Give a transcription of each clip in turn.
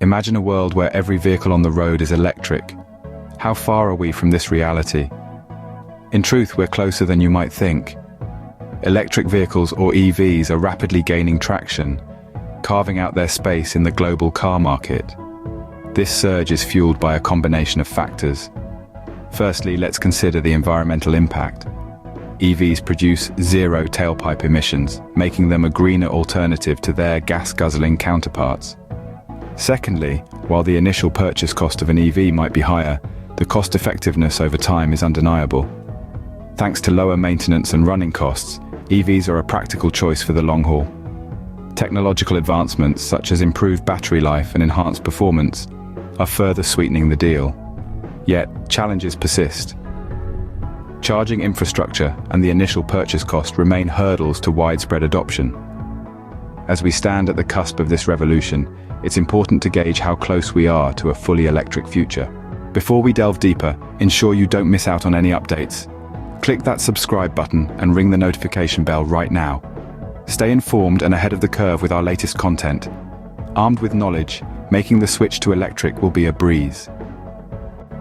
Imagine a world where every vehicle on the road is electric. How far are we from this reality? In truth, we're closer than you might think. Electric vehicles, or EVs, are rapidly gaining traction, carving out their space in the global car market. This surge is fueled by a combination of factors. Firstly, let's consider the environmental impact. EVs produce zero tailpipe emissions, making them a greener alternative to their gas-guzzling counterparts. Secondly, while the initial purchase cost of an EV might be higher, the cost-effectiveness over time is undeniable. Thanks to lower maintenance and running costs, EVs are a practical choice for the long haul. Technological advancements such as improved battery life and enhanced performance are further sweetening the deal. Yet, challenges persist. Charging infrastructure and the initial purchase cost remain hurdles to widespread adoption. As we stand at the cusp of this revolution, it's important to gauge how close we are to a fully electric future. Before we delve deeper, ensure you don't miss out on any updates. Click that subscribe button and ring the notification bell right now. Stay informed and ahead of the curve with our latest content. Armed with knowledge, making the switch to electric will be a breeze.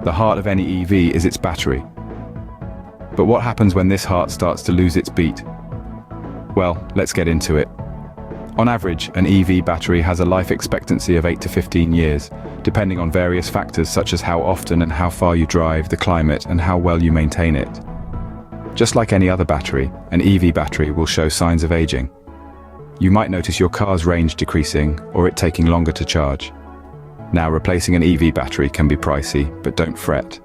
The heart of any EV is its battery. But what happens when this heart starts to lose its beat? Well, let's get into it. On average, an EV battery has a life expectancy of 8 to 15 years, depending on various factors such as how often and how far you drive, the climate, and how well you maintain it. Just like any other battery, an EV battery will show signs of aging. You might notice your car's range decreasing or it taking longer to charge. Now, replacing an EV battery can be pricey, but don't fret.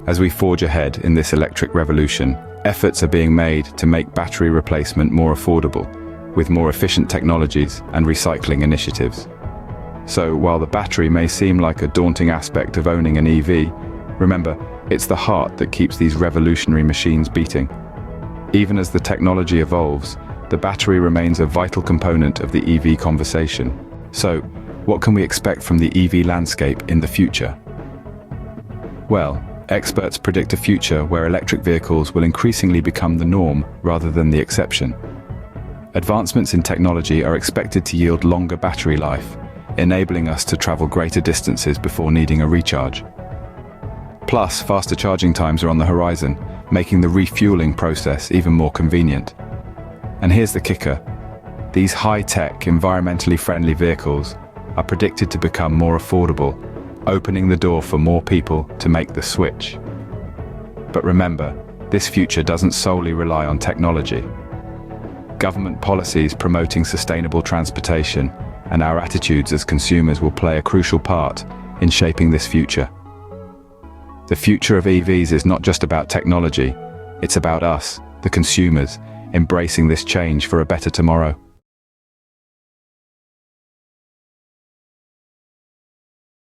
As we forge ahead in this electric revolution, efforts are being made to make battery replacement more affordable, with more efficient technologies and recycling initiatives. So, while the battery may seem like a daunting aspect of owning an EV, remember, it's the heart that keeps these revolutionary machines beating. Even as the technology evolves, the battery remains a vital component of the EV conversation. So, what can we expect from the EV landscape in the future? Well, experts predict a future where electric vehicles will increasingly become the norm rather than the exception. Advancements in technology are expected to yield longer battery life, enabling us to travel greater distances before needing a recharge. Plus, faster charging times are on the horizon, making the refueling process even more convenient. And here's the kicker. These high-tech, environmentally friendly vehicles are predicted to become more affordable, opening the door for more people to make the switch. But remember, this future doesn't solely rely on technology. Government policies promoting sustainable transportation and our attitudes as consumers will play a crucial part in shaping this future. The future of EVs is not just about technology, it's about us, the consumers, embracing this change for a better tomorrow.